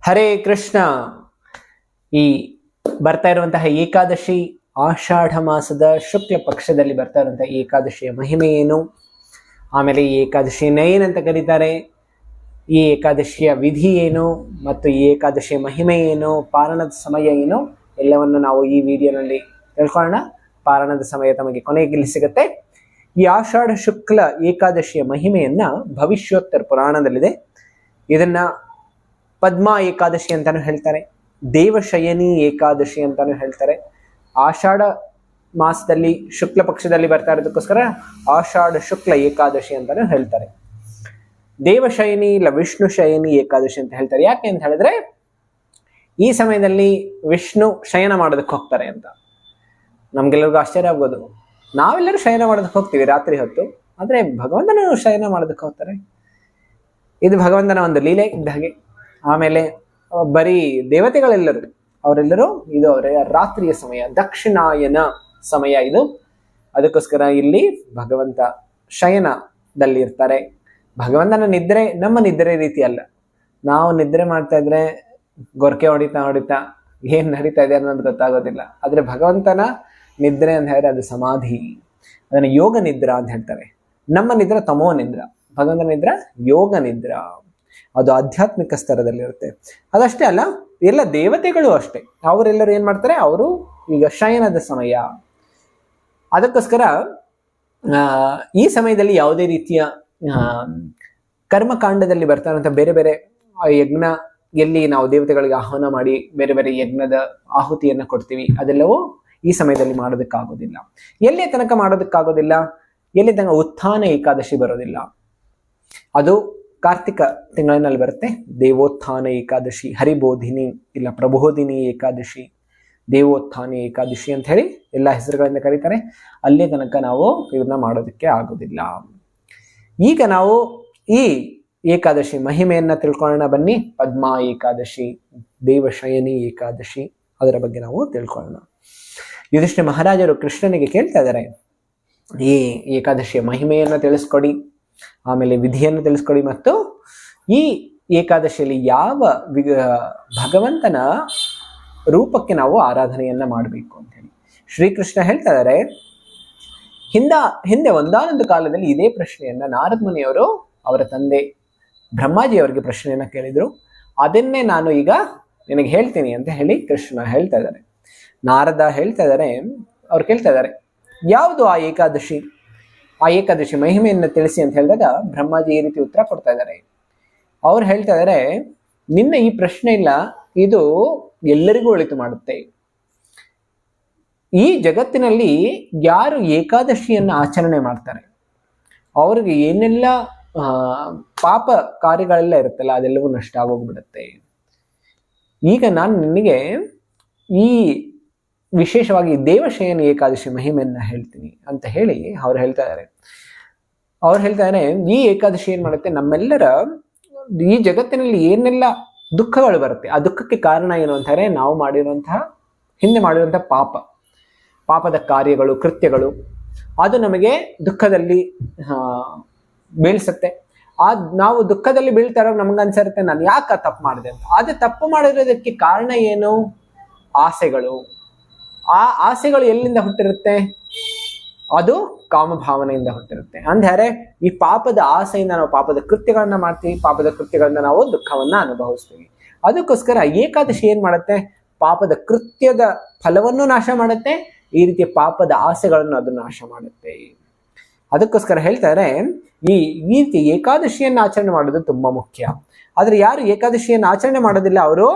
ಹರೇ ಕೃಷ್ಣ. ಈ ಬರ್ತಾ ಇರುವಂತಹ ಏಕಾದಶಿ ಆಷಾಢ ಮಾಸದ ಶುಕ್ಲ ಪಕ್ಷದಲ್ಲಿ ಬರ್ತಾ ಇರುವಂತಹ ಏಕಾದಶಿಯ ಮಹಿಮೆ ಏನು, ಆಮೇಲೆ ಈ ಏಕಾದಶಿಯನ್ನ ಏನಂತ ಕರೀತಾರೆ, ಈ ಏಕಾದಶಿಯ ವಿಧಿ ಏನು ಮತ್ತು ಈ ಏಕಾದಶಿಯ ಮಹಿಮೆ ಏನು, ಪಾರಣದ ಸಮಯ ಏನು, ಎಲ್ಲವನ್ನು ನಾವು ಈ ವಿಡಿಯೋನಲ್ಲಿ ತಿಳ್ಕೊಳ್ಳೋಣ. ಪಾರಣದ ಸಮಯ ತಮಗೆ ಕೊನೆಗೆ ಸಿಗುತ್ತೆ. ಈ ಆಷಾಢ ಶುಕ್ಲ ಏಕಾದಶಿಯ ಮಹಿಮೆಯನ್ನ ಭವಿಷ್ಯೋತ್ತರ ಪುರಾಣದಲ್ಲಿದೆ. ಇದನ್ನ ಪದ್ಮಾ ಏಕಾದಶಿ ಅಂತಾನು ಹೇಳ್ತಾರೆ, ದೇವಶಯನಿ ಏಕಾದಶಿ ಅಂತಾನು ಹೇಳ್ತಾರೆ. ಆಷಾಢ ಮಾಸದಲ್ಲಿ ಶುಕ್ಲ ಪಕ್ಷದಲ್ಲಿ ಬರ್ತಾ ಇರೋದಕ್ಕೋಸ್ಕರ ಆಷಾಢ ಶುಕ್ಲ ಏಕಾದಶಿ ಅಂತಾನು ಹೇಳ್ತಾರೆ. ದೇವಶಯನಿ ಇಲ್ಲ ವಿಷ್ಣು ಶಯನಿ ಏಕಾದಶಿ ಅಂತ ಹೇಳ್ತಾರೆ. ಯಾಕೆ ಅಂತ ಹೇಳಿದ್ರೆ ಈ ಸಮಯದಲ್ಲಿ ವಿಷ್ಣು ಶಯನ ಮಾಡೋದಕ್ಕೆ ಹೋಗ್ತಾರೆ ಅಂತ. ನಮ್ಗೆಲ್ಲರಿಗೂ ಆಶ್ಚರ್ಯ ಆಗ್ಬೋದು, ನಾವೆಲ್ಲರೂ ಶಯನ ಮಾಡೋದಕ್ಕೆ ಹೋಗ್ತೀವಿ ರಾತ್ರಿ ಹೊತ್ತು, ಆದ್ರೆ ಭಗವಂತನು ಶಯನ ಮಾಡೋದಕ್ಕೆ ಹೋಗ್ತಾರೆ. ಇದು ಭಗವಂತನ ಒಂದು ಲೀಲೆ ಇದ್ದ ಹಾಗೆ. ಆಮೇಲೆ ಬರೀ ದೇವತೆಗಳೆಲ್ಲರೂ ಅವರೆಲ್ಲರೂ ಇದು ಅವರ ರಾತ್ರಿಯ ಸಮಯ, ದಕ್ಷಿಣಾಯನ ಸಮಯ ಇದು. ಅದಕ್ಕೋಸ್ಕರ ಇಲ್ಲಿ ಭಗವಂತ ಶಯನದಲ್ಲಿ ಇರ್ತಾರೆ. ಭಗವಂತನ ನಿದ್ರೆ ನಮ್ಮ ನಿದ್ರೆ ರೀತಿ ಅಲ್ಲ. ನಾವು ನಿದ್ರೆ ಮಾಡ್ತಾ ಇದ್ರೆ ಗೊರಕೆ ಹೊಡಿತಾ ಏನ್ ನಡೀತಾ ಇದೆ ಅನ್ನೋದು ಗೊತ್ತಾಗೋದಿಲ್ಲ. ಆದ್ರೆ ಭಗವಂತನ ನಿದ್ರೆ ಅಂತ ಹೇಳಿದ್ರೆ ಅದು ಸಮಾಧಿ, ಅದನ್ನ ಯೋಗ ನಿದ್ರಾ ಅಂತ ಹೇಳ್ತಾರೆ. ನಮ್ಮ ನಿದ್ರ ತಮೋ ನಿದ್ರ, ಭಗವಂತನ ನಿದ್ರ ಯೋಗ ನಿದ್ರ, ಅದು ಆಧ್ಯಾತ್ಮಿಕ ಸ್ತರದಲ್ಲಿರುತ್ತೆ. ಅದಷ್ಟೇ ಅಲ್ಲ, ಎಲ್ಲ ದೇವತೆಗಳು ಅಷ್ಟೇ, ಅವರೆಲ್ಲರೂ ಏನ್ ಮಾಡ್ತಾರೆ, ಅವರು ಈಗ ಶಯನದ ಸಮಯ. ಅದಕ್ಕೋಸ್ಕರ ಈ ಸಮಯದಲ್ಲಿ ಯಾವುದೇ ರೀತಿಯ ಕರ್ಮಕಾಂಡದಲ್ಲಿ ಬರ್ತಾ ಇರುವಂತ ಬೇರೆ ಬೇರೆ ಯಜ್ಞ, ಎಲ್ಲಿ ನಾವು ದೇವತೆಗಳಿಗೆ ಆಹ್ವಾನ ಮಾಡಿ ಬೇರೆ ಬೇರೆ ಯಜ್ಞದ ಆಹುತಿಯನ್ನ ಕೊಡ್ತೀವಿ, ಅದೆಲ್ಲವೂ ಈ ಸಮಯದಲ್ಲಿ ಮಾಡೋದಕ್ಕಾಗೋದಿಲ್ಲ. ಎಲ್ಲಿ ತನಕ ಮಾಡೋದಕ್ಕಾಗೋದಿಲ್ಲ, ಎಲ್ಲಿ ತನಕ ಉತ್ಥಾನ ಏಕಾದಶಿ ಬರೋದಿಲ್ಲ. ಅದು ಕಾರ್ತಿಕ ತಿಂಗಳಿನಲ್ಲಿ ಬರುತ್ತೆ. ದೇವೋತ್ಥಾನ ಏಕಾದಶಿ, ಹರಿಬೋಧಿನಿ ಇಲ್ಲ ಪ್ರಬೋಧಿನಿ ಏಕಾದಶಿ, ದೇವೋತ್ಥಾನ ಏಕಾದಶಿ ಅಂತ ಹೇಳಿ ಎಲ್ಲ ಹೆಸರುಗಳಿಂದ ಕರೀತಾರೆ. ಅಲ್ಲೇ ತನಕ ನಾವು ಇದನ್ನ ಮಾಡೋದಕ್ಕೆ ಆಗೋದಿಲ್ಲ. ಈಗ ನಾವು ಈ ಏಕಾದಶಿ ಮಹಿಮೆಯನ್ನ ತಿಳ್ಕೊಳ್ಳೋಣ ಬನ್ನಿ. ಪದ್ಮಾ ಏಕಾದಶಿ, ದೇವಶಯನಿ ಏಕಾದಶಿ, ಅದರ ಬಗ್ಗೆ ನಾವು ತಿಳ್ಕೊಳ್ಳೋಣ. ಯುಧಿಷ್ಠಿರ ಮಹಾರಾಜರು ಕೃಷ್ಣನಿಗೆ ಕೇಳ್ತಾ ಇದ್ದಾರೆ, ಈ ಏಕಾದಶಿಯ ಮಹಿಮೆಯನ್ನ ತಿಳಿಸ್ಕೊಡಿ, ಆಮೇಲೆ ವಿಧಿಯನ್ನು ತಿಳಿಸ್ಕೊಡಿ, ಮತ್ತು ಈ ಏಕಾದಶಿಯಲ್ಲಿ ಯಾವ ಭಗವಂತನ ರೂಪಕ್ಕೆ ನಾವು ಆರಾಧನೆಯನ್ನ ಮಾಡಬೇಕು ಅಂತ ಹೇಳಿ ಶ್ರೀಕೃಷ್ಣ ಹೇಳ್ತಾ ಇದ್ದಾರೆ. ಹಿಂದೆ ಒಂದಾನೊಂದು ಕಾಲದಲ್ಲಿ ಇದೇ ಪ್ರಶ್ನೆಯನ್ನ ನಾರದ ಮುನಿಯವರು ಅವರ ತಂದೆ ಬ್ರಹ್ಮಾಜಿ ಅವರಿಗೆ ಪ್ರಶ್ನೆಯನ್ನ ಕೇಳಿದ್ರು. ಅದನ್ನೇ ನಾನು ಈಗ ನಿನಗೆ ಹೇಳ್ತೀನಿ ಅಂತ ಹೇಳಿ ಕೃಷ್ಣ ಹೇಳ್ತಾ ಇದ್ದಾರೆ. ನಾರದ ಹೇಳ್ತಾ ಇದ್ದಾರೆ, ಅವ್ರು ಕೇಳ್ತಾ ಇದ್ದಾರೆ, ಯಾವುದು ಆ ಏಕಾದಶಿ, ಆ ಏಕಾದಶಿ ಮಹಿಮೆಯನ್ನು ತಿಳಿಸಿ ಅಂತ ಹೇಳಿದಾಗ ಬ್ರಹ್ಮಾಜಿ ಈ ರೀತಿ ಉತ್ತರ ಕೊಡ್ತಾ ಇದ್ದಾರೆ. ಅವ್ರು ಹೇಳ್ತಾ ಇದ್ದಾರೆ, ನಿನ್ನ ಈ ಪ್ರಶ್ನೆ ಇಲ್ಲ, ಇದು ಎಲ್ಲರಿಗೂ ಒಳಿತು ಮಾಡುತ್ತೆ. ಈ ಜಗತ್ತಿನಲ್ಲಿ ಯಾರು ಏಕಾದಶಿಯನ್ನು ಆಚರಣೆ ಮಾಡ್ತಾರೆ ಅವ್ರಿಗೆ ಏನೆಲ್ಲ ಪಾಪ ಕಾರ್ಯಗಳೆಲ್ಲ ಇರುತ್ತಲ್ಲ ಅದೆಲ್ಲವೂ ನಷ್ಟ ಆಗೋಗ್ಬಿಡುತ್ತೆ. ಈಗ ನಾನು ನಿನಗೆ ಈ ವಿಶೇಷವಾಗಿ ದೇವಶಯನ ಏಕಾದಶಿ ಮಹಿಮೆಯನ್ನ ಹೇಳ್ತೀನಿ ಅಂತ ಹೇಳಿ ಅವ್ರು ಹೇಳ್ತಾ ಇದ್ದಾರೆ. ಅವ್ರು ಹೇಳ್ತಾ ಇದ್ದಾರೆ, ಈ ಏಕಾದಶಿ ಏನ್ ಮಾಡುತ್ತೆ, ನಮ್ಮೆಲ್ಲರ ಈ ಜಗತ್ತಿನಲ್ಲಿ ಏನೆಲ್ಲ ದುಃಖಗಳು ಬರುತ್ತೆ ಆ ದುಃಖಕ್ಕೆ ಕಾರಣ ಏನು ಅಂತಾರೆ, ನಾವು ಮಾಡಿರುವಂತಹ ಹಿಂದೆ ಮಾಡಿರುವಂತಹ ಪಾಪದ ಕಾರ್ಯಗಳು, ಕೃತ್ಯಗಳು, ಅದು ನಮಗೆ ದುಃಖದಲ್ಲಿ ಬೀಳ್ಸತ್ತೆ. ನಾವು ದುಃಖದಲ್ಲಿ ಬೀಳ್ತಾ ಇರೋ ನಮ್ಗನ್ಸಿರುತ್ತೆ, ನಾನು ಯಾಕೆ ತಪ್ಪು ಮಾಡಿದೆ ಅಂತ. ಆದ್ರೆ ತಪ್ಪು ಮಾಡಿರೋದಕ್ಕೆ ಕಾರಣ ಏನು, ಆಸೆಗಳು. ಆ ಆಸೆಗಳು ಎಲ್ಲಿಂದ ಹುಟ್ಟಿರುತ್ತೆ, ಅದು ಕಾಮಭಾವನೆಯಿಂದ ಹುಟ್ಟಿರುತ್ತೆ. ಅಂದರೆ ಈ ಪಾಪದ ಆಸೆಯಿಂದ ನಾವು ಪಾಪದ ಕೃತ್ಯಗಳನ್ನ ಮಾಡ್ತೀವಿ, ಪಾಪದ ಕೃತ್ಯಗಳಿಂದ ನಾವು ದುಃಖವನ್ನ ಅನುಭವಿಸ್ತೀವಿ. ಅದಕ್ಕೋಸ್ಕರ ಏಕಾದಶಿ ಏನ್ ಮಾಡುತ್ತೆ, ಪಾಪದ ಕೃತ್ಯದ ಫಲವನ್ನು ನಾಶ ಮಾಡುತ್ತೆ, ಈ ರೀತಿಯ ಪಾಪದ ಆಸೆಗಳನ್ನು ಅದು ನಾಶ ಮಾಡುತ್ತೆ. ಅದಕ್ಕೋಸ್ಕರ ಹೇಳ್ತಾರೆ, ಈ ರೀತಿ ಏಕಾದಶಿಯನ್ನು ಆಚರಣೆ ಮಾಡೋದು ತುಂಬಾ ಮುಖ್ಯ. ಆದ್ರೆ ಯಾರು ಏಕಾದಶಿಯನ್ನು ಆಚರಣೆ ಮಾಡೋದಿಲ್ಲ ಅವರು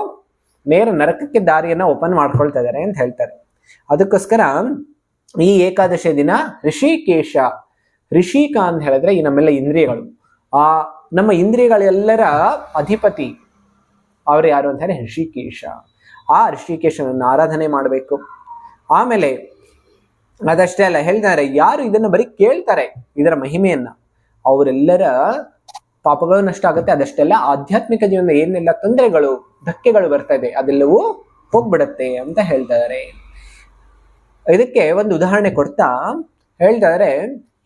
ನೇರ ನರಕಕ್ಕೆ ದಾರಿಯನ್ನ ಓಪನ್ ಮಾಡ್ಕೊಳ್ತಾ ಇದ್ದಾರೆ ಅಂತ ಹೇಳ್ತಾರೆ. ಅದಕ್ಕೋಸ್ಕರ ಈ ಏಕಾದಶಿಯ ದಿನ ಋಷಿಕ ಅಂತ ಹೇಳಿದ್ರೆ ಈ ನಮ್ಮೆಲ್ಲ ಇಂದ್ರಿಯಗಳು, ಆ ನಮ್ಮ ಇಂದ್ರಿಯಗಳೆಲ್ಲರ ಅಧಿಪತಿ ಅವರು ಯಾರು ಅಂತಾರೆ, ಋಷಿಕೇಶ. ಆ ಋಷಿಕೇಶನನ್ನು ಆರಾಧನೆ ಮಾಡಬೇಕು. ಆಮೇಲೆ ಅದಷ್ಟೇ ಅಲ್ಲ, ಹೇಳ್ತಾರೆ, ಯಾರು ಇದನ್ನು ಬರೀ ಕೇಳ್ತಾರೆ ಇದರ ಮಹಿಮೆಯನ್ನ, ಅವರೆಲ್ಲರ ಪಾಪಗಳು ನಷ್ಟ ಆಗುತ್ತೆ. ಅದಷ್ಟೇ ಅಲ್ಲ, ಆಧ್ಯಾತ್ಮಿಕ ಜೀವನದ ಏನೆಲ್ಲ ತೊಂದರೆಗಳು, ಧಕ್ಕೆಗಳು ಬರ್ತಾ ಇದೆ ಅದೆಲ್ಲವೂ ಹೋಗ್ಬಿಡತ್ತೆ ಅಂತ ಹೇಳ್ತಾ ಇದ್ದಾರೆ. ಇದಕ್ಕೆ ಒಂದು ಉದಾಹರಣೆ ಕೊಡ್ತಾ ಹೇಳ್ತಾ ಇದ್ದಾರೆ,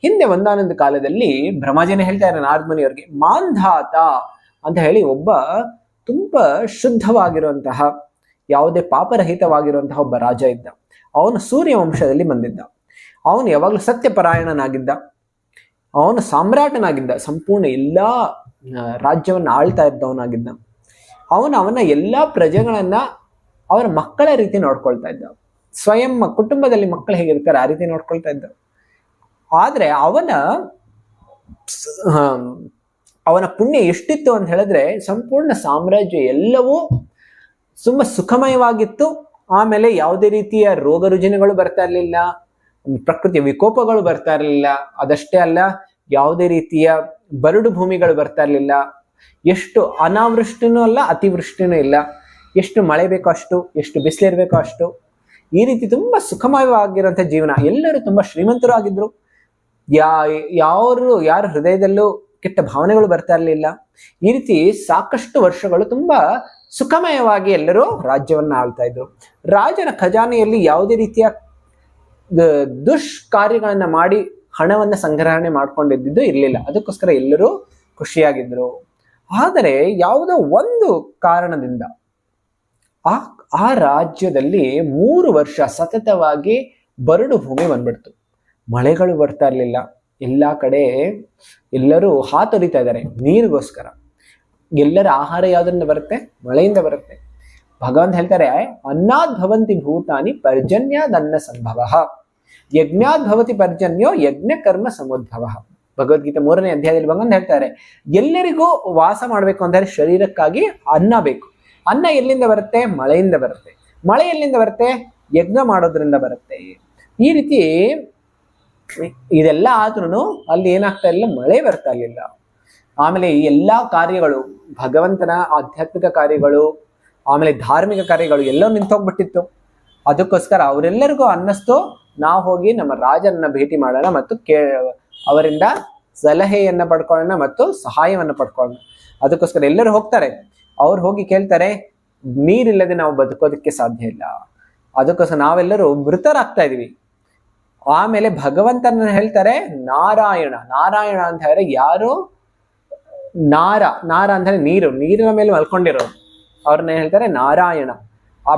ಹಿಂದೆ ಒಂದಾನೊಂದು ಕಾಲದಲ್ಲಿ ಬ್ರಹ್ಮಾಜಿನೇ ಹೇಳ್ತಾ ಇದ್ದಾರೆ ನಾರದ ಮುನಿಯವರಿಗೆ, ಮಾಂಧಾತ ಅಂತ ಹೇಳಿ ಒಬ್ಬ ತುಂಬಾ ಶುದ್ಧವಾಗಿರುವಂತಹ, ಯಾವುದೇ ಪಾಪರಹಿತವಾಗಿರುವಂತಹ ಒಬ್ಬ ರಾಜ ಇದ್ದ. ಅವನು ಸೂರ್ಯ ವಂಶದಲ್ಲಿ ಬಂದಿದ್ದ. ಅವನು ಯಾವಾಗಲೂ ಸತ್ಯಪರಾಯಣನಾಗಿದ್ದ. ಅವನು ಸಾಮ್ರಾಟನಾಗಿದ್ದ, ಸಂಪೂರ್ಣ ಎಲ್ಲಾ ರಾಜ್ಯವನ್ನು ಆಳ್ತಾ ಇದ್ದವನಾಗಿದ್ದ. ಅವನ ಎಲ್ಲಾ ಪ್ರಜೆಗಳನ್ನ ಅವನ ಮಕ್ಕಳ ರೀತಿ ನೋಡ್ಕೊಳ್ತಾ ಇದ್ದ. ಸ್ವಯಂ ಕುಟುಂಬದಲ್ಲಿ ಮಕ್ಕಳು ಹೇಗಿರ್ತಾರೆ ಆ ರೀತಿ ನೋಡ್ಕೊಳ್ತಾ ಇದ್ದ. ಆದ್ರೆ ಅವನ ಪುಣ್ಯ ಎಷ್ಟಿತ್ತು ಅಂತ ಹೇಳಿದ್ರೆ, ಸಂಪೂರ್ಣ ಸಾಮ್ರಾಜ್ಯ ಎಲ್ಲವೂ ತುಂಬಾ ಸುಖಮಯವಾಗಿತ್ತು. ಆಮೇಲೆ ಯಾವುದೇ ರೀತಿಯ ರೋಗ ರುಜಿನಗಳು ಬರ್ತಾ ಇರಲಿಲ್ಲ, ಪ್ರಕೃತಿಯ ವಿಕೋಪಗಳು ಬರ್ತಾ ಇರಲಿಲ್ಲ. ಅದಷ್ಟೇ ಅಲ್ಲ, ಯಾವುದೇ ರೀತಿಯ ಬರಡು ಭೂಮಿಗಳು ಬರ್ತಾ ಇರಲಿಲ್ಲ. ಎಷ್ಟು ಅನಾವೃಷ್ಟಿನೂ ಅಲ್ಲ, ಅತಿವೃಷ್ಟಿನೂ ಇಲ್ಲ. ಎಷ್ಟು ಮಳೆ ಬೇಕೋ ಅಷ್ಟು, ಎಷ್ಟು ಬಿಸಿಲಿರ್ಬೇಕೋ ಅಷ್ಟು. ಈ ರೀತಿ ತುಂಬಾ ಸುಖಮಯವಾಗಿರುವಂತಹ ಜೀವನ. ಎಲ್ಲರೂ ತುಂಬಾ ಶ್ರೀಮಂತರು ಆಗಿದ್ರು. ಯಾರ ಹೃದಯದಲ್ಲೂ ಕೆಟ್ಟ ಭಾವನೆಗಳು ಬರ್ತಾ ಇರಲಿಲ್ಲ. ಈ ರೀತಿ ಸಾಕಷ್ಟು ವರ್ಷಗಳು ತುಂಬಾ ಸುಖಮಯವಾಗಿ ಎಲ್ಲರೂ ರಾಜ್ಯವನ್ನ ಆಳ್ತಾ ಇದ್ರು. ರಾಜನ ಖಜಾನೆಯಲ್ಲಿ ಯಾವುದೇ ರೀತಿಯ ದುಷ್ಕಾರ್ಯಗಳನ್ನ ಮಾಡಿ ಹಣವನ್ನ ಸಂಗ್ರಹಣೆ ಮಾಡ್ಕೊಂಡಿದ್ದು ಇರಲಿಲ್ಲ. ಅದಕ್ಕೋಸ್ಕರ ಎಲ್ಲರೂ ಖುಷಿಯಾಗಿದ್ರು. ಆದರೆ ಯಾವುದೋ ಒಂದು ಕಾರಣದಿಂದ ಆ ರಾಜ್ಯದಲ್ಲಿ 3 ವರ್ಷ ಸತತವಾಗಿ ಬರಡು ಭೂಮಿ ಬಂದ್ಬಿಡ್ತು. ಮಳೆಗಳು ಬರ್ತಾ ಇರಲಿಲ್ಲ. ಎಲ್ಲಾ ಕಡೆ ಎಲ್ಲರೂ ಹಾತೊರಿತಾ ಇದ್ದಾರೆ ನೀರಿಗೋಸ್ಕರ. ಎಲ್ಲರ ಆಹಾರ ಯಾವ್ದ್ರಿಂದ ಬರುತ್ತೆ? ಮಳೆಯಿಂದ ಬರುತ್ತೆ. ಭಗವಂತ ಹೇಳ್ತಾರೆ, ಅನ್ನಾದ್ ಭವಂತಿ ಭೂತಾನಿ ಪರ್ಜನ್ಯಾದ್ ಅನ್ನ ಸಂಭವ, ಯಜ್ಞಾದ್ ಭವತಿ ಪರ್ಜನ್ಯೋ ಯಜ್ಞ ಕರ್ಮ ಸಮುದ್ಭವ. ಭಗವದ್ಗೀತೆ 3ನೇ ಅಧ್ಯಾಯದಲ್ಲಿ ಭಗವಂತ ಹೇಳ್ತಾರೆ, ಎಲ್ಲರಿಗೂ ವಾಸ ಮಾಡ್ಬೇಕು ಅಂದರೆ ಶರೀರಕ್ಕಾಗಿ ಅನ್ನ ಬೇಕು. ಅನ್ನ ಎಲ್ಲಿಂದ ಬರುತ್ತೆ? ಮಳೆಯಿಂದ ಬರುತ್ತೆ. ಮಳೆ ಎಲ್ಲಿಂದ ಬರುತ್ತೆ? ಯಜ್ಞ ಮಾಡೋದ್ರಿಂದ ಬರುತ್ತೆ. ಈ ರೀತಿ ಇದೆಲ್ಲ ಆದ್ರೂ ಅಲ್ಲಿ ಏನಾಗ್ತಾ ಇಲ್ಲ, ಮಳೆ ಬರ್ತಾ ಇರಲಿಲ್ಲ. ಆಮೇಲೆ ಈ ಎಲ್ಲಾ ಕಾರ್ಯಗಳು, ಭಗವಂತನ ಆಧ್ಯಾತ್ಮಿಕ ಕಾರ್ಯಗಳು, ಆಮೇಲೆ ಧಾರ್ಮಿಕ ಕಾರ್ಯಗಳು ಎಲ್ಲ ನಿಂತೋಗ್ಬಿಟ್ಟಿತ್ತು. ಅದಕ್ಕೋಸ್ಕರ ಅವರೆಲ್ಲರಿಗೂ ಅನ್ನಿಸ್ತು, ನಾವು ಹೋಗಿ ನಮ್ಮ ರಾಜನನ್ನ ಭೇಟಿ ಮಾಡೋಣ ಮತ್ತು ಅವರಿಂದ ಸಲಹೆಯನ್ನ ಪಡ್ಕೊಳ್ಳೋಣ ಮತ್ತು ಸಹಾಯವನ್ನ ಪಡ್ಕೊಳ್ಳೋಣ. ಅದಕ್ಕೋಸ್ಕರ ಎಲ್ಲರೂ ಹೋಗ್ತಾರೆ. ಅವ್ರು ಹೋಗಿ ಕೇಳ್ತಾರೆ, ನೀರಿಲ್ಲದೆ ನಾವು ಬದುಕೋದಕ್ಕೆ ಸಾಧ್ಯ ಇಲ್ಲ, ಅದಕ್ಕೋಸ್ಕರ ನಾವೆಲ್ಲರೂ ಮೃತರಾಗ್ತಾ ಇದೀವಿ. ಆಮೇಲೆ ಭಗವಂತನ ಹೇಳ್ತಾರೆ ನಾರಾಯಣ. ನಾರಾಯಣ ಅಂತ ಹೇಳಿದ್ರೆ ಯಾರು? ನಾರ ಅಂತ ಹೇಳಿ ನೀರಿನ ಮೇಲೆ ಮಲ್ಕೊಂಡಿರೋರು, ಅವ್ರನ್ನ ಹೇಳ್ತಾರೆ ನಾರಾಯಣ. ಆ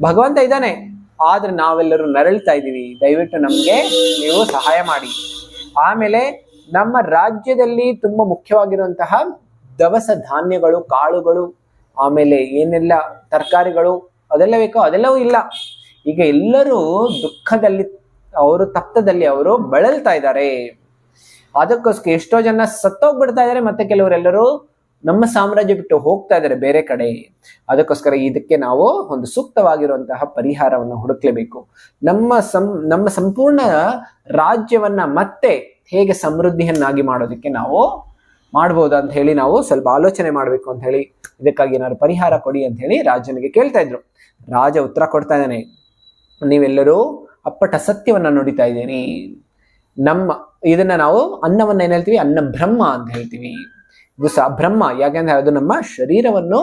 ಭಗವಂತ ಇದ್ದಾನೆ, ಆದ್ರೆ ನಾವೆಲ್ಲರೂ ನರಳ್ತಾ ಇದ್ದೀವಿ, ದಯವಿಟ್ಟು ನಮ್ಗೆ ನೀವು ಸಹಾಯ ಮಾಡಿ. ಆಮೇಲೆ ನಮ್ಮ ರಾಜ್ಯದಲ್ಲಿ ತುಂಬಾ ಮುಖ್ಯವಾಗಿರುವಂತಹ ದವಸ ಧಾನ್ಯಗಳು, ಕಾಳುಗಳು, ಆಮೇಲೆ ಏನೆಲ್ಲ ತರಕಾರಿಗಳು ಅದೆಲ್ಲ ಬೇಕೋ ಅದೆಲ್ಲವೂ ಇಲ್ಲ. ಈಗ ಎಲ್ಲರೂ ದುಃಖದಲ್ಲಿ, ಅವರು ತಪ್ತದಲ್ಲಿ ಅವರು ಬಳಲ್ತಾ ಇದ್ದಾರೆ. ಅದಕ್ಕೋಸ್ಕರ ಎಷ್ಟೋ ಜನ ಸತ್ತೋಗ್ಬಿಡ್ತಾ ಇದ್ದಾರೆ, ಮತ್ತೆ ಕೆಲವರೆಲ್ಲರೂ ನಮ್ಮ ಸಾಮ್ರಾಜ್ಯ ಬಿಟ್ಟು ಹೋಗ್ತಾ ಇದ್ದಾರೆ ಬೇರೆ ಕಡೆ. ಅದಕ್ಕೋಸ್ಕರ ಇದಕ್ಕೆ ನಾವು ಒಂದು ಸೂಕ್ತವಾಗಿರುವಂತಹ ಪರಿಹಾರವನ್ನು ಹುಡುಕ್ಲೇಬೇಕು. ನಮ್ಮ ಸಂಪೂರ್ಣ ರಾಜ್ಯವನ್ನ ಮತ್ತೆ ಹೇಗೆ ಸಮೃದ್ಧಿಯನ್ನಾಗಿ ಮಾಡೋದಕ್ಕೆ ನಾವು ಮಾಡ್ಬೋದು ಅಂತ ಹೇಳಿ ನಾವು ಸ್ವಲ್ಪ ಆಲೋಚನೆ ಮಾಡ್ಬೇಕು ಅಂತ ಹೇಳಿ, ಇದಕ್ಕಾಗಿ ಏನಾದ್ರು ಪರಿಹಾರ ಕೊಡಿ ಅಂತ ಹೇಳಿ ರಾಜನಿಗೆ ಕೇಳ್ತಾ ಇದ್ರು. ರಾಜ ಉತ್ತರ ಕೊಡ್ತಾ ಇದ್ದಾನೆ, ನೀವೆಲ್ಲರೂ ಅಪ್ಪಟ ಸತ್ಯವನ್ನ ನುಡಿತಾ ಇದ್ದೀರಿ. ಇದನ್ನ ನಾವು ಅನ್ನವನ್ನ ಏನ್ ಹೇಳ್ತೀವಿ? ಅನ್ನ ಬ್ರಹ್ಮ ಅಂತ ಹೇಳ್ತೀವಿ. ಇದು ಬ್ರಹ್ಮ, ಯಾಕೆಂದ್ರೆ ಅದು ನಮ್ಮ ಶರೀರವನ್ನು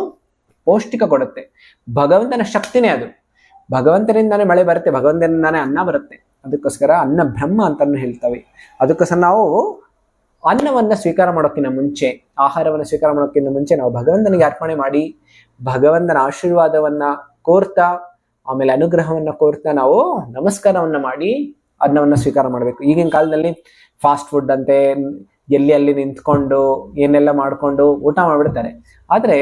ಪೌಷ್ಟಿಕ ಕೊಡುತ್ತೆ. ಭಗವಂತನ ಶಕ್ತಿನೇ ಅದು. ಭಗವಂತನಿಂದಾನೇ ಮಳೆ ಬರುತ್ತೆ, ಭಗವಂತನಿಂದಾನೇ ಅನ್ನ ಬರುತ್ತೆ. ಅದಕ್ಕೋಸ್ಕರ ಅನ್ನ ಬ್ರಹ್ಮ ಅಂತಾನು ಹೇಳ್ತವೆ. ಅದಕ್ಕೋಸ್ಕರ ನಾವು ಅನ್ನವನ್ನ ಸ್ವೀಕಾರ ಮಾಡೋಕ್ಕಿಂತ ಮುಂಚೆ, ಆಹಾರವನ್ನು ಸ್ವೀಕಾರ ಮಾಡೋಕ್ಕಿಂತ ಮುಂಚೆ ನಾವು ಭಗವಂತನಿಗೆ ಅರ್ಪಣೆ ಮಾಡಿ, ಭಗವಂತನ ಆಶೀರ್ವಾದವನ್ನ ಕೋರ್ತಾ, ಆಮೇಲೆ ಅನುಗ್ರಹವನ್ನ ಕೋರ್ತಾ ನಾವು ನಮಸ್ಕಾರವನ್ನ ಮಾಡಿ ಅನ್ನವನ್ನ ಸ್ವೀಕಾರ ಮಾಡಬೇಕು. ಈಗಿನ ಕಾಲದಲ್ಲಿ ಫಾಸ್ಟ್ ಫುಡ್ ಅಂತೆ, ಅಲ್ಲಿ ನಿಂತ್ಕೊಂಡು ಏನೆಲ್ಲ ಮಾಡ್ಕೊಂಡು ಊಟ ಮಾಡ್ಬಿಡ್ತಾರೆ. ಆದ್ರೆ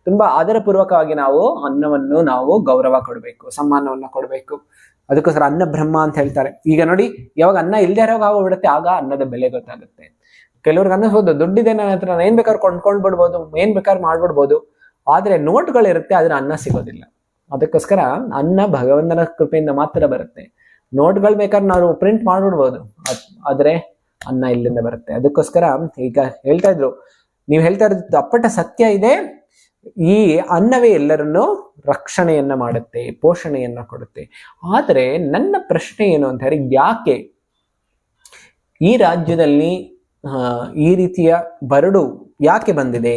ತುಂಬಾ ಆದರಪೂರ್ವಕವಾಗಿ ನಾವು ಅನ್ನವನ್ನು ನಾವು ಗೌರವ ಕೊಡಬೇಕು, ಸಮ್ಮಾನವನ್ನ ಕೊಡಬೇಕು. ಅದಕ್ಕೋಸ್ಕರ ಅನ್ನ ಬ್ರಹ್ಮ ಅಂತ ಹೇಳ್ತಾರೆ. ಈಗ ನೋಡಿ, ಯಾವಾಗ ಅನ್ನ ಇಲ್ದೇ ಇರೋವಾಗ ಆಗೋಗ್ಬಿಡುತ್ತೆ, ಆಗ ಅನ್ನದ ಬೆಲೆ ಗೊತ್ತಾಗುತ್ತೆ. ಕೆಲವ್ರಿಗೆ ಅನ್ನಿಸ್ಬೋದು, ದುಡ್ಡಿದೆ ನನ್ನ ಹತ್ರ, ಏನ್ ಬೇಕಾದ್ರೂ ಕೊಂಡ್ಕೊಂಡ್ಬಿಡ್ಬೋದು, ಏನ್ ಬೇಕಾದ್ರೂ ಮಾಡ್ಬಿಡ್ಬೋದು. ಆದ್ರೆ ನೋಟ್ಗಳಿರುತ್ತೆ, ಆದ್ರೆ ಅನ್ನ ಸಿಗೋದಿಲ್ಲ. ಅದಕ್ಕೋಸ್ಕರ ಅನ್ನ ಭಗವಂತನ ಕೃಪೆಯಿಂದ ಮಾತ್ರ ಬರುತ್ತೆ. ನೋಟ್ಗಳು ಬೇಕಾದ್ರೆ ನಾವು ಪ್ರಿಂಟ್ ಮಾಡ್ಬಿಡ್ಬೋದು, ಆದ್ರೆ ಅನ್ನ ಇಲ್ಲಿಂದ ಬರುತ್ತೆ. ಅದಕ್ಕೋಸ್ಕರ ಈಗ ಹೇಳ್ತಾ ಇದ್ರು, ನೀವು ಹೇಳ್ತಾ ಇರೋದು ಅಪ್ಪಟ ಸತ್ಯ ಇದೆ. ಈ ಅನ್ನವೇ ಎಲ್ಲರನ್ನು ರಕ್ಷಣೆಯನ್ನ ಮಾಡುತ್ತೆ, ಪೋಷಣೆಯನ್ನ ಕೊಡುತ್ತೆ. ಆದರೆ ನನ್ನ ಪ್ರಶ್ನೆ ಏನು ಅಂತ ಹೇಳಿ, ಯಾಕೆ ಈ ರಾಜ್ಯದಲ್ಲಿ ಈ ರೀತಿಯ ಬರಡು ಯಾಕೆ ಬಂದಿದೆ?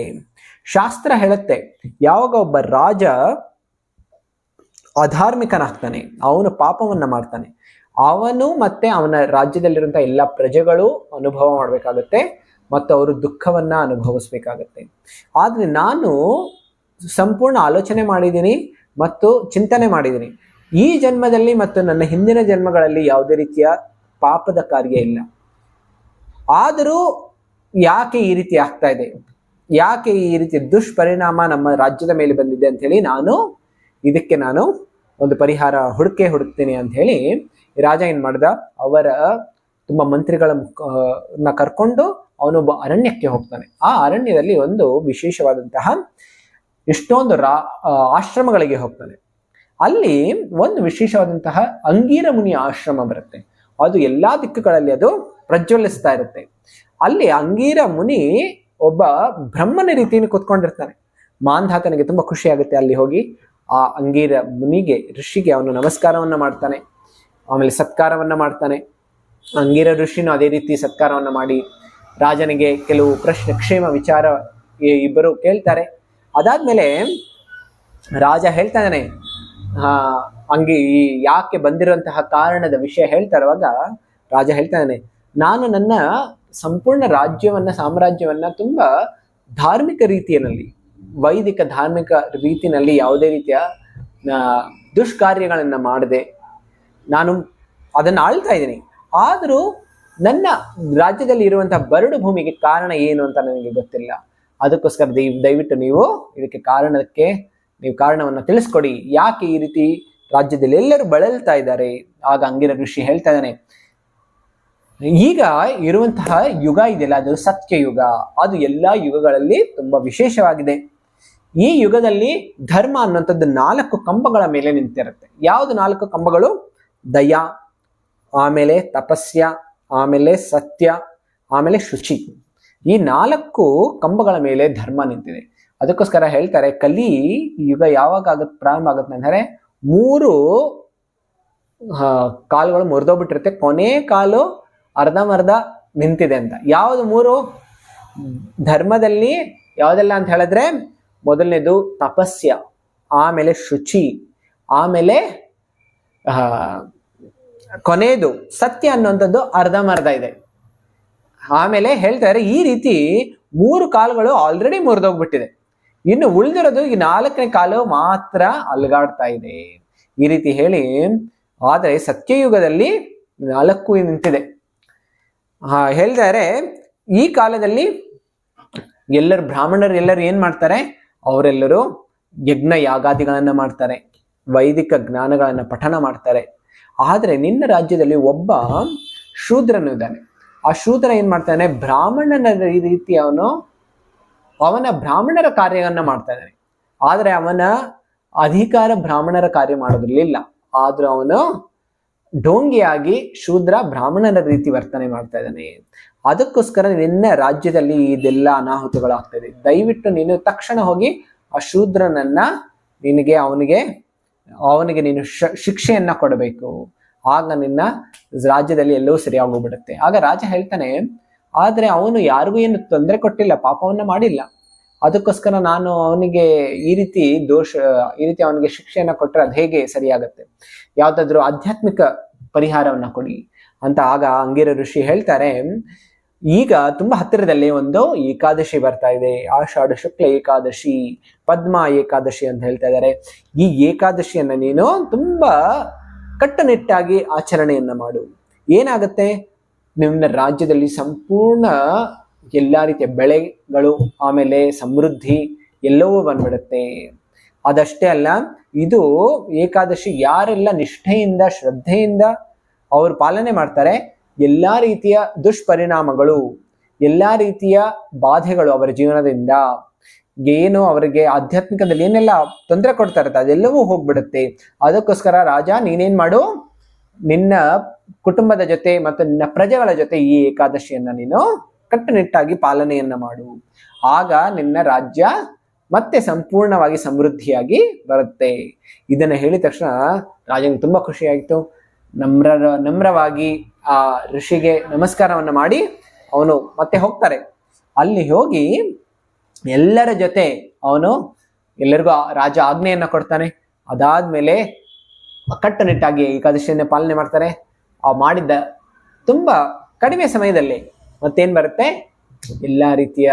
ಶಾಸ್ತ್ರ ಹೇಳುತ್ತೆ, ಯಾವಾಗ ಒಬ್ಬ ರಾಜ ಅಧಾರ್ಮಿಕನಾಗ್ತಾನೆ, ಅವನು ಪಾಪವನ್ನ ಮಾಡ್ತಾನೆ, ಅವನು ಮತ್ತೆ ಅವನ ರಾಜ್ಯದಲ್ಲಿರುವಂತಹ ಎಲ್ಲ ಪ್ರಜೆಗಳು ಅನುಭವ ಮಾಡ್ಬೇಕಾಗುತ್ತೆ ಮತ್ತು ಅವರು ದುಃಖವನ್ನ ಅನುಭವಿಸ್ಬೇಕಾಗತ್ತೆ. ಆದ್ರೆ ನಾನು ಸಂಪೂರ್ಣ ಆಲೋಚನೆ ಮಾಡಿದ್ದೀನಿ ಮತ್ತು ಚಿಂತನೆ ಮಾಡಿದ್ದೀನಿ. ಈ ಜನ್ಮದಲ್ಲಿ ಮತ್ತು ನನ್ನ ಹಿಂದಿನ ಜನ್ಮಗಳಲ್ಲಿ ಯಾವುದೇ ರೀತಿಯ ಪಾಪದ ಕಾರ್ಯ ಇಲ್ಲ. ಆದರೂ ಯಾಕೆ ಈ ರೀತಿ ಆಗ್ತಾ ಇದೆ, ಯಾಕೆ ಈ ರೀತಿ ದುಷ್ಪರಿಣಾಮ ನಮ್ಮ ರಾಜ್ಯದ ಮೇಲೆ ಬಂದಿದೆ ಅಂತ ಹೇಳಿ ಇದಕ್ಕೆ ನಾನು ಒಂದು ಪರಿಹಾರ ಹುಡುಕ್ತೀನಿ ಅಂತ ಹೇಳಿ ರಾಜ ಏನ್ ಮಾಡ್ದ, ಅವರ ತುಂಬಾ ಮಂತ್ರಿಗಳನ್ನ ಕರ್ಕೊಂಡು ಅವನೊಬ್ಬ ಅರಣ್ಯಕ್ಕೆ ಹೋಗ್ತಾನೆ. ಆ ಅರಣ್ಯದಲ್ಲಿ ಒಂದು ವಿಶೇಷವಾದಂತಹ ಎಷ್ಟೊಂದು ಆಶ್ರಮಗಳಿಗೆ ಹೋಗ್ತಾನೆ. ಅಲ್ಲಿ ಒಂದು ವಿಶೇಷವಾದಂತಹ ಅಂಗೀರ ಮುನಿಯ ಆಶ್ರಮ ಬರುತ್ತೆ. ಅದು ಎಲ್ಲಾ ದಿಕ್ಕುಗಳಲ್ಲಿ ಅದು ಪ್ರಜ್ವಲಿಸ್ತಾ ಇರುತ್ತೆ. ಅಲ್ಲಿ ಅಂಗೀರ ಮುನಿ ಒಬ್ಬ ಬ್ರಹ್ಮನ ರೀತಿಯನ್ನು ಕೂತ್ಕೊಂಡಿರ್ತಾನೆ. ಮಾಂಧಾತನಿಗೆ ತುಂಬಾ ಖುಷಿ ಆಗುತ್ತೆ. ಅಲ್ಲಿ ಹೋಗಿ ಆ ಅಂಗೀರ ಮುನಿಗೆ, ಋಷಿಗೆ ಅವನು ನಮಸ್ಕಾರವನ್ನ ಮಾಡ್ತಾನೆ, ಆಮೇಲೆ ಸತ್ಕಾರವನ್ನ ಮಾಡ್ತಾನೆ. ಅಂಗೀರ ಋಷಿನೂ ಅದೇ ರೀತಿ ಸತ್ಕಾರವನ್ನ ಮಾಡಿ ರಾಜನಿಗೆ ಕೆಲವು ಪ್ರಶ್ನೆ, ಕ್ಷೇಮ ವಿಚಾರ ಇಬ್ಬರು ಕೇಳ್ತಾರೆ. ಅದಾದ್ಮೇಲೆ ರಾಜ ಹೇಳ್ತಾ ಇದ್ದಾನೆ, ಈ ಯಾಕೆ ಬಂದಿರುವಂತಹ ಕಾರಣದ ವಿಷಯ ಹೇಳ್ತಾ ಇರುವಾಗ ರಾಜ ಹೇಳ್ತಾ ಇದ್ದಾನೆ, ನಾನು ನನ್ನ ಸಂಪೂರ್ಣ ಸಾಮ್ರಾಜ್ಯವನ್ನ ತುಂಬಾ ಧಾರ್ಮಿಕ ರೀತಿಯಲ್ಲಿ, ವೈದಿಕ ಧಾರ್ಮಿಕ ರೀತಿಯಲ್ಲಿ ಯಾವುದೇ ರೀತಿಯ ದುಷ್ಕಾರ್ಯಗಳನ್ನ ಮಾಡದೆ ನಾನು ಅದನ್ನು ಆಳ್ತಾ ಇದ್ದೀನಿ. ಆದರೂ ನನ್ನ ರಾಜ್ಯದಲ್ಲಿ ಇರುವಂತಹ ಬರಡು ಭೂಮಿಗೆ ಕಾರಣ ಏನು ಅಂತ ನನಗೆ ಗೊತ್ತಿಲ್ಲ. ಅದಕ್ಕೋಸ್ಕರ ದಯವಿಟ್ಟು ನೀವು ಇದಕ್ಕೆ ಕಾರಣವನ್ನ ತಿಳಿಸ್ಕೊಡಿ. ಯಾಕೆ ಈ ರೀತಿ ರಾಜ್ಯದಲ್ಲಿ ಎಲ್ಲರೂ ಬಳಲ್ತಾ ಇದ್ದಾರೆ? ಆಗ ಅಂಗಿರ ಋಷಿ ಹೇಳ್ತಾ ಇದ್ದಾನೆ, ಈಗ ಇರುವಂತಹ ಯುಗ ಇದೆಯಲ್ಲ, ಅದು ಸತ್ಯ ಯುಗ. ಅದು ಎಲ್ಲಾ ಯುಗಗಳಲ್ಲಿ ತುಂಬಾ ವಿಶೇಷವಾಗಿದೆ. ಈ ಯುಗದಲ್ಲಿ ಧರ್ಮ ಅನ್ನುವಂಥದ್ದು 4 ಕಂಬಗಳ ಮೇಲೆ ನಿಂತಿರುತ್ತೆ. ಯಾವುದು 4 ಕಂಬಗಳು? ದಯ, ಆಮೇಲೆ ತಪಸ್ಯ, ಆಮೇಲೆ ಸತ್ಯ, ಆಮೇಲೆ ಶುಚಿ. ಈ 4 ಕಂಬಗಳ ಮೇಲೆ ಧರ್ಮ ನಿಂತಿದೆ. ಅದಕ್ಕೋಸ್ಕರ ಹೇಳ್ತಾರೆ, ಕಲಿ ಯುಗ ಯಾವಾಗ ಪ್ರಾರಂಭ ಆಗುತ್ತೆ ಅಂದರೆ 3 ಕಾಲುಗಳು ಮುರಿದೋಗ್ಬಿಟ್ಟಿರುತ್ತೆ, ಕೊನೆ ಕಾಲು ಅರ್ಧಮರ್ಧ ನಿಂತಿದೆ ಅಂತ. ಯಾವುದು 3 ಧರ್ಮದಲ್ಲಿ ಯಾವುದೆಲ್ಲ ಅಂತ ಹೇಳಿದ್ರೆ, ಮೊದಲನೇದು ತಪಸ್ಯ, ಆಮೇಲೆ ಶುಚಿ, ಆಮೇಲೆ ಕೊನೆಯದು ಸತ್ಯ ಅನ್ನುವಂಥದ್ದು ಅರ್ಧಮರ್ಧ ಇದೆ. ಆಮೇಲೆ ಹೇಳ್ತಾರೆ, ಈ ರೀತಿ 3 ಕಾಲುಗಳು ಆಲ್ರೆಡಿ ಮುರಿದೋಗ್ಬಿಟ್ಟಿದೆ. ಇನ್ನು ಉಳಿದಿರೋದು ಈ 4ನೇ ಕಾಲು ಮಾತ್ರ ಅಲ್ಗಾಡ್ತಾ ಇದೆ. ಈ ರೀತಿ ಹೇಳಿ, ಆದರೆ ಸತ್ಯಯುಗದಲ್ಲಿ 4 ನಿಂತಿದೆ. ಹೇಳ್ತಾರೆ, ಈ ಕಾಲದಲ್ಲಿ ಬ್ರಾಹ್ಮಣರು ಎಲ್ಲರೂ ಏನ್ ಮಾಡ್ತಾರೆ? ಅವರೆಲ್ಲರೂ ಯಜ್ಞ ಯಾಗಾದಿಗಳನ್ನ ಮಾಡ್ತಾರೆ, ವೈದಿಕ ಜ್ಞಾನಗಳನ್ನ ಪಠನ ಮಾಡ್ತಾರೆ. ಆದ್ರೆ ನಿನ್ನ ರಾಜ್ಯದಲ್ಲಿ ಒಬ್ಬ ಶೂದ್ರನು ಇದ್ದಾನೆ. ಆ ಶೂದ್ರ ಏನ್ ಮಾಡ್ತಾನೆ? ಬ್ರಾಹ್ಮಣನ ರೀತಿ ಅವನ ಬ್ರಾಹ್ಮಣರ ಕಾರ್ಯವನ್ನ ಮಾಡ್ತಾ ಇದ್ದಾನೆ. ಆದ್ರೆ ಅವನ ಅಧಿಕಾರ ಬ್ರಾಹ್ಮಣರ ಕಾರ್ಯ ಮಾಡೋದ್ರಲ್ಲಿಲ್ಲ. ಆದ್ರೂ ಅವನು ಢೋಂಗಿಯಾಗಿ ಶೂದ್ರ ಬ್ರಾಹ್ಮಣನ ರೀತಿ ವರ್ತನೆ ಮಾಡ್ತಾ ಇದ್ದಾನೆ. ಅದಕ್ಕೋಸ್ಕರ ನಿನ್ನ ರಾಜ್ಯದಲ್ಲಿ ಇದೆಲ್ಲ ಅನಾಹುತಗಳಾಗ್ತದೆ. ದಯವಿಟ್ಟು ನೀನು ತಕ್ಷಣ ಹೋಗಿ ಆ ಶೂದ್ರನನ್ನ ಅವನಿಗೆ ನೀನು ಶಿಕ್ಷೆಯನ್ನ ಕೊಡಬೇಕು. ಆಗ ನಿನ್ನ ರಾಜ್ಯದಲ್ಲಿ ಎಲ್ಲವೂ ಸರಿಯಾಗೋಗ್ಬಿಡುತ್ತೆ. ಆಗ ರಾಜ ಹೇಳ್ತಾನೆ, ಆದ್ರೆ ಅವನು ಯಾರಿಗೂ ಏನು ತೊಂದರೆ ಕೊಟ್ಟಿಲ್ಲ, ಪಾಪವನ್ನ ಮಾಡಿಲ್ಲ. ಅದಕ್ಕೋಸ್ಕರ ನಾನು ಅವನಿಗೆ ಈ ರೀತಿ ಅವನಿಗೆ ಶಿಕ್ಷೆಯನ್ನ ಕೊಟ್ಟರೆ ಅದು ಹೇಗೆ ಸರಿಯಾಗತ್ತೆ? ಯಾವ್ದಾದ್ರು ಆಧ್ಯಾತ್ಮಿಕ ಪರಿಹಾರವನ್ನ ಕೊಡಿ ಅಂತ. ಆಗ ಅಂಗಿರ ಋಷಿ ಹೇಳ್ತಾರೆ, ಈಗ ತುಂಬಾ ಹತ್ತಿರದಲ್ಲಿ ಒಂದು ಏಕಾದಶಿ ಬರ್ತಾ ಇದೆ, ಆಷಾಢ ಶುಕ್ಲ ಏಕಾದಶಿ, ಪದ್ಮ ಏಕಾದಶಿ ಅಂತ ಹೇಳ್ತಾ ಇದ್ದಾರೆ. ಈ ಏಕಾದಶಿಯನ್ನ ನೀನು ತುಂಬಾ ಕಟ್ಟುನಿಟ್ಟಾಗಿ ಆಚರಣೆಯನ್ನ ಮಾಡು. ಏನಾಗುತ್ತೆ? ನಿಮ್ಮ ರಾಜ್ಯದಲ್ಲಿ ಸಂಪೂರ್ಣ ಎಲ್ಲಾ ರೀತಿಯ ಬೆಳೆಗಳು, ಆಮೇಲೆ ಸಮೃದ್ಧಿ ಎಲ್ಲವೂ ಬಂದ್ಬಿಡುತ್ತೆ. ಅದಷ್ಟೇ ಅಲ್ಲ, ಇದು ಏಕಾದಶಿ ಯಾರೆಲ್ಲ ನಿಷ್ಠೆಯಿಂದ ಶ್ರದ್ಧೆಯಿಂದ ಅವರು ಪಾಲನೆ ಮಾಡ್ತಾರೆ, ಎಲ್ಲಾ ರೀತಿಯ ದುಷ್ಪರಿಣಾಮಗಳು, ಎಲ್ಲಾ ರೀತಿಯ ಬಾಧೆಗಳು ಅವರ ಜೀವನದಿಂದ ಏನು ಅವರಿಗೆ ಆಧ್ಯಾತ್ಮಿಕದಲ್ಲಿ ಏನೆಲ್ಲ ತೊಂದರೆ ಕೊಡ್ತಾ ಇರುತ್ತೆ ಅದೆಲ್ಲವೂ ಹೋಗ್ಬಿಡುತ್ತೆ. ಅದಕ್ಕೋಸ್ಕರ ರಾಜ ನೀನೇನ್ ಮಾಡು, ನಿನ್ನ ಕುಟುಂಬದ ಜೊತೆ ಮತ್ತು ನಿನ್ನ ಪ್ರಜೆಗಳ ಜೊತೆ ಈ ಏಕಾದಶಿಯನ್ನ ನೀನು ಕಟ್ಟುನಿಟ್ಟಾಗಿ ಪಾಲನೆಯನ್ನ ಮಾಡು. ಆಗ ನಿನ್ನ ರಾಜ್ಯ ಮತ್ತೆ ಸಂಪೂರ್ಣವಾಗಿ ಸಮೃದ್ಧಿಯಾಗಿ ಬರುತ್ತೆ. ಇದನ್ನ ಹೇಳಿದ ತಕ್ಷಣ ರಾಜನಿಗೆ ತುಂಬಾ ಖುಷಿ ಆಯಿತು. ನಮ್ರವಾಗಿ ಆ ಋಷಿಗೆ ನಮಸ್ಕಾರವನ್ನ ಮಾಡಿ ಅವನು ಮತ್ತೆ ಹೋಗ್ತಾರೆ. ಅಲ್ಲಿ ಹೋಗಿ ಎಲ್ಲರ ಜೊತೆ ಎಲ್ಲರಿಗೂ ರಾಜ ಆಜ್ಞೆಯನ್ನ ಕೊಡ್ತಾನೆ. ಅದಾದ್ಮೇಲೆ ಕಟ್ಟುನಿಟ್ಟಾಗಿ ಏಕಾದಶಿಯನ್ನ ಪಾಲನೆ ಮಾಡ್ತಾರೆ. ಮಾಡಿದ್ದ ತುಂಬಾ ಕಡಿಮೆ ಸಮಯದಲ್ಲಿ ಮತ್ತೇನ್ ಬರುತ್ತೆ? ಎಲ್ಲ ರೀತಿಯ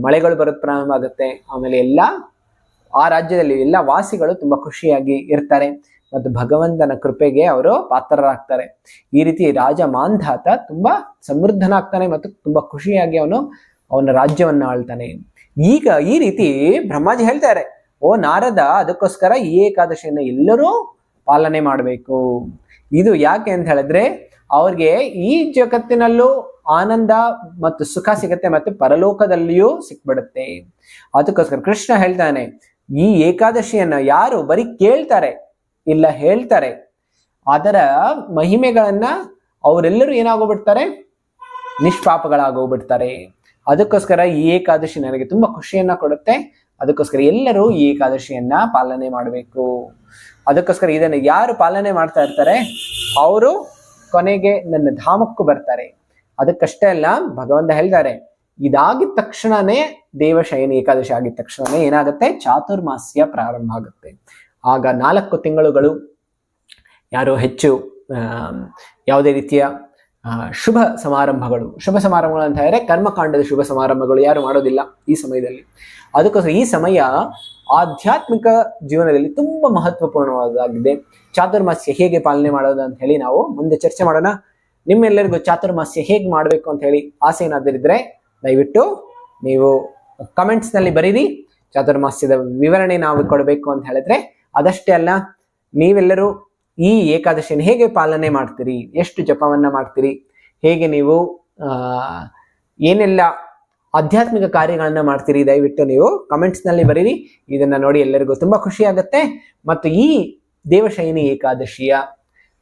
ಮಳೆಗಳು ಬರೋದು ಪ್ರಾರಂಭ ಆಗುತ್ತೆ. ಆಮೇಲೆ ಆ ರಾಜ್ಯದಲ್ಲಿ ಎಲ್ಲ ವಾಸಿಗಳು ತುಂಬಾ ಖುಷಿಯಾಗಿ ಇರ್ತಾರೆ ಮತ್ತು ಭಗವಂತನ ಕೃಪೆಗೆ ಅವರು ಪಾತ್ರರಾಗ್ತಾರೆ. ಈ ರೀತಿ ರಾಜ ಮಾಂಧಾತ ತುಂಬಾ ಸಮೃದ್ಧನಾಗ್ತಾನೆ ಮತ್ತು ತುಂಬಾ ಖುಷಿಯಾಗಿ ಅವನ ರಾಜ್ಯವನ್ನ ಆಳ್ತಾನೆ. ಈಗ ಈ ರೀತಿ ಬ್ರಹ್ಮಾಜಿ ಹೇಳ್ತಾರೆ, ಓ ನಾರದ, ಅದಕ್ಕೋಸ್ಕರ ಈ ಏಕಾದಶಿಯನ್ನು ಎಲ್ಲರೂ ಪಾಲನೆ ಮಾಡಬೇಕು. ಇದು ಯಾಕೆ ಅಂತ ಹೇಳಿದ್ರೆ ಅವ್ರಿಗೆ ಈ ಜಗತ್ತಿನಲ್ಲೂ ಆನಂದ ಮತ್ತು ಸುಖ ಸಿಗತ್ತೆ ಮತ್ತು ಪರಲೋಕದಲ್ಲಿಯೂ ಸಿಕ್ಬಿಡುತ್ತೆ. ಅದಕ್ಕೋಸ್ಕರ ಕೃಷ್ಣ ಹೇಳ್ತಾನೆ, ಈ ಏಕಾದಶಿಯನ್ನ ಯಾರು ಬರೀ ಕೇಳ್ತಾರೆ ಇಲ್ಲ ಹೇಳ್ತಾರೆ, ಅದರ ಮಹಿಮೆಗಳನ್ನ ಅವರೆಲ್ಲರೂ ಏನಾಗೋಗ್ಬಿಡ್ತಾರೆ, ನಿಷ್ಪಾಪಗಳಾಗೋಗ್ಬಿಡ್ತಾರೆ. ಅದಕ್ಕೋಸ್ಕರ ಈ ಏಕಾದಶಿ ನನಗೆ ತುಂಬಾ ಖುಷಿಯನ್ನ ಕೊಡುತ್ತೆ. ಅದಕ್ಕೋಸ್ಕರ ಎಲ್ಲರೂ ಈ ಏಕಾದಶಿಯನ್ನ ಪಾಲನೆ ಮಾಡಬೇಕು. ಅದಕ್ಕೋಸ್ಕರ ಇದನ್ನು ಯಾರು ಪಾಲನೆ ಮಾಡ್ತಾ ಇರ್ತಾರೆ ಅವರು ಕೊನೆಗೆ ನನ್ನ ಧಾಮಕ್ಕೂ ಬರ್ತಾರೆ. ಅದಕ್ಕಷ್ಟೇ ಅಲ್ಲ, ಭಗವಂತ ಹೇಳ್ತಾರೆ, ಇದಾಗಿದ ತಕ್ಷಣನೇ ದೇವಶಯನಿ ಏಕಾದಶಿ ಆಗಿದ ತಕ್ಷಣನೇ ಏನಾಗುತ್ತೆ, ಚಾತುರ್ಮಾಸ್ಯ ಪ್ರಾರಂಭ ಆಗುತ್ತೆ. ಆಗ 4 ತಿಂಗಳುಗಳು ಯಾರು ಹೆಚ್ಚು ಯಾವುದೇ ರೀತಿಯ ಶುಭ ಸಮಾರಂಭಗಳು ಅಂತ ಹೇಳಿದ್ರೆ ಕರ್ಮಕಾಂಡದ ಶುಭ ಸಮಾರಂಭಗಳು ಯಾರು ಮಾಡೋದಿಲ್ಲ ಈ ಸಮಯದಲ್ಲಿ. ಅದಕ್ಕೋಸ್ಕರ ಈ ಸಮಯ ಆಧ್ಯಾತ್ಮಿಕ ಜೀವನದಲ್ಲಿ ತುಂಬಾ ಮಹತ್ವಪೂರ್ಣವಾಗಿದೆ. ಚಾತುರ್ಮಾಸ್ಯ ಹೇಗೆ ಪಾಲನೆ ಮಾಡೋದು ಅಂತ ಹೇಳಿ ನಾವು ಮುಂದೆ ಚರ್ಚೆ ಮಾಡೋಣ. ನಿಮ್ಮೆಲ್ಲರಿಗೂ ಚಾತುರ್ಮಾಸ್ಯ ಹೇಗೆ ಮಾಡಬೇಕು ಅಂತ ಹೇಳಿ ಆಸೆ ಏನಾದರಿದ್ರೆ ದಯವಿಟ್ಟು ನೀವು ಕಮೆಂಟ್ಸ್ ನಲ್ಲಿ ಬರೀರಿ. ಚಾತುರ್ಮಾಸ್ಯದ ವಿವರಣೆ ನಾವು ಕೊಡಬೇಕು ಅಂತ ಹೇಳಿದ್ರೆ. ಅದಷ್ಟೇ ಅಲ್ಲ, ನೀವೆಲ್ಲರೂ ಈ ಏಕಾದಶಿಯನ್ನು ಹೇಗೆ ಪಾಲನೆ ಮಾಡ್ತೀರಿ, ಎಷ್ಟು ಜಪವನ್ನ ಮಾಡ್ತೀರಿ, ಹೇಗೆ ನೀವು ಏನೆಲ್ಲ ಆಧ್ಯಾತ್ಮಿಕ ಕಾರ್ಯಗಳನ್ನ ಮಾಡ್ತೀರಿ, ದಯವಿಟ್ಟು ನೀವು ಕಮೆಂಟ್ಸ್ ನಲ್ಲಿ ಬರೀರಿ. ಇದನ್ನ ನೋಡಿ ಎಲ್ಲರಿಗೂ ತುಂಬಾ ಖುಷಿ ಆಗುತ್ತೆ. ಮತ್ತು ಈ ದೇವಶಯನಿ ಏಕಾದಶಿಯ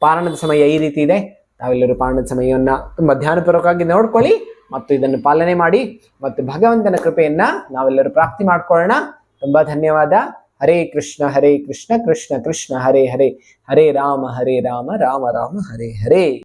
ಪಾರಣದ ಸಮಯ ಈ ರೀತಿ ಇದೆ. ತಾವೆಲ್ಲರೂ ಪಾರಣದ ಸಮಯವನ್ನ ತುಂಬಾ ಧ್ಯಾನಪೂರ್ವಕವಾಗಿ ನೋಡ್ಕೊಳ್ಳಿ ಮತ್ತು ಇದನ್ನು ಪಾಲನೆ ಮಾಡಿ ಮತ್ತು ಭಗವಂತನ ಕೃಪೆಯನ್ನ ನಾವೆಲ್ಲರೂ ಪ್ರಾಪ್ತಿ ಮಾಡ್ಕೊಳ್ಳೋಣ. ತುಂಬಾ ಧನ್ಯವಾದ. ಹರೇ ಕೃಷ್ಣ ಕೃಷ್ಣ ಕೃಷ್ಣ ಹರೇ ಹರೇ, ಹರೇ ರಾಮ ರಾಮ ರಾಮ ಹರೇ ಹರೇ.